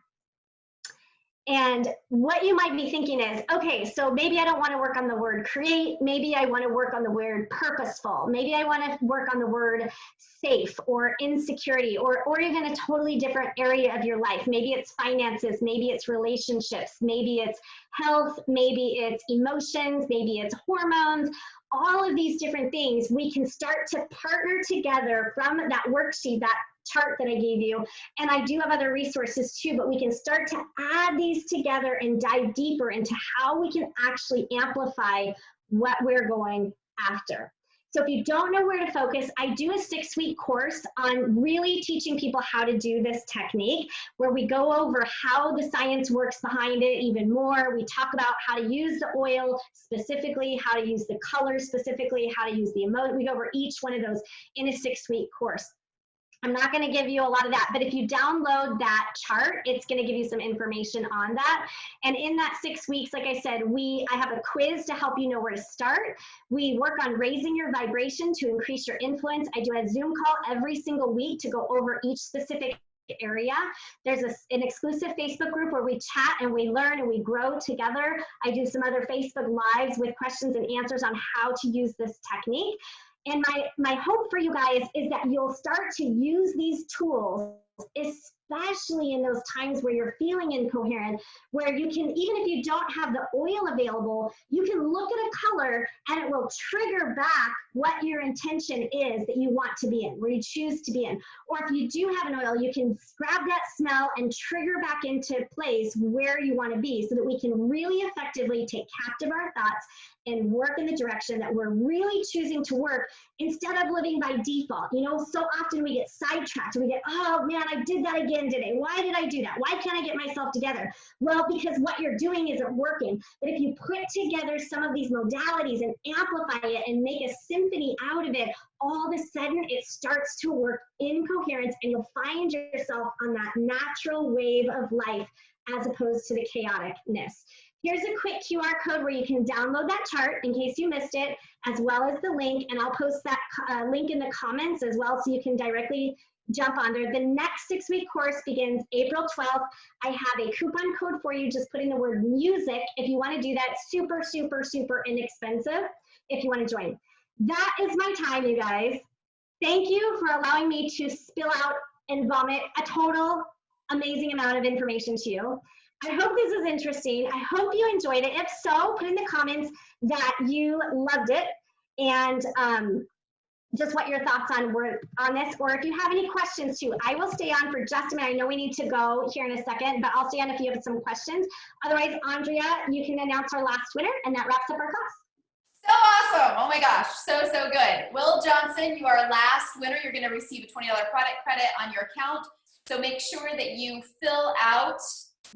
And what you might be thinking is, okay, so maybe I don't want to work on the word create. Maybe I want to work on the word purposeful. Maybe I want to work on the word safe or insecurity, or even a totally different area of your life. Maybe it's finances, maybe it's relationships, maybe it's health, maybe it's emotions, maybe it's hormones. All of these different things, we can start to partner together from that worksheet, that chart that I gave you. And I do have other resources too, but we can start to add these together and dive deeper into how we can actually amplify what we're going after. So if you don't know where to focus, I do a 6-week course on really teaching people how to do this technique, where we go over how the science works behind it even more. We talk about how to use the oil specifically, how to use the color specifically, how to use the emoji. We go over each one of those in a 6-week course. I'm not going to give you a lot of that, but if you download that chart, it's going to give you some information on that. And in that 6 weeks, like I said, I have a quiz to help you know where to start. We work on raising your vibration to increase your influence. I do a Zoom call every single week to go over each specific area. There's an exclusive Facebook group where we chat and we learn and we grow together. I do some other Facebook Lives with questions and answers on how to use this technique. And my hope for you guys is that you'll start to use these tools, especially in those times where you're feeling incoherent, where you can, even if you don't have the oil available, you can look at a color and it will trigger back what your intention is that you want to be in, where you choose to be in. Or if you do have an oil, you can grab that smell and trigger back into place where you want to be, so that we can really effectively take captive our thoughts and work in the direction that we're really choosing to work, instead of living by default. You know, so often we get sidetracked and we get, oh man, I did that again. again today? Why did I do that? Why can't I get myself together? Well, because what you're doing isn't working. But if you put together some of these modalities and amplify it and make a symphony out of it, all of a sudden it starts to work in coherence, and you'll find yourself on that natural wave of life as opposed to the chaoticness. Here's a quick QR code where you can download that chart in case you missed it, as well as the link, and I'll post that link in the comments as well so you can directly jump on there. The next 6-week course begins April 12th. I have a coupon code for you. Just put in the word music if you want to do that. Super, super, super inexpensive if you want to join. That is my time, you guys. Thank you for allowing me to spill out and vomit a total amazing amount of information to you. I hope this is interesting. I hope you enjoyed it. If so, put in the comments that you loved it and just what your thoughts were on this, or if you have any questions too. I will stay on for just a minute. I know we need to go here in a second, but I'll stay on if you have some questions. Otherwise, Andrea, you can announce our last winner, and that wraps up our class. So awesome. Oh my gosh. So, so good. Will Johnson, you are our last winner. You're going to receive a $20 product credit on your account. So make sure that you fill out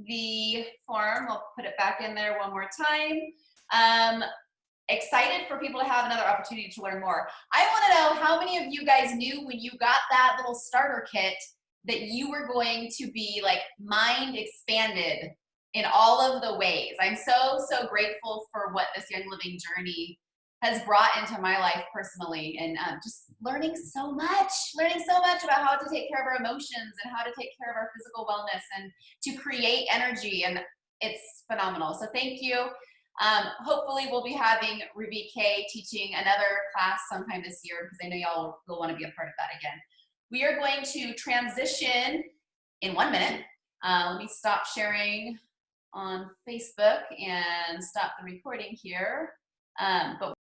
the form. I'll put it back in there one more time. Excited for people to have another opportunity to learn more. I want to know how many of you guys knew when you got that little starter kit that you were going to be like mind expanded in all of the ways. I'm so, so grateful for what this Young Living journey has brought into my life personally, and just learning so much about how to take care of our emotions and how to take care of our physical wellness and to create energy, and it's phenomenal. So thank you. Hopefully we'll be having RubyKay teaching another class sometime this year, because I know y'all will want to be a part of that again. We are going to transition in 1 minute. Let me stop sharing on Facebook and stop the recording here. But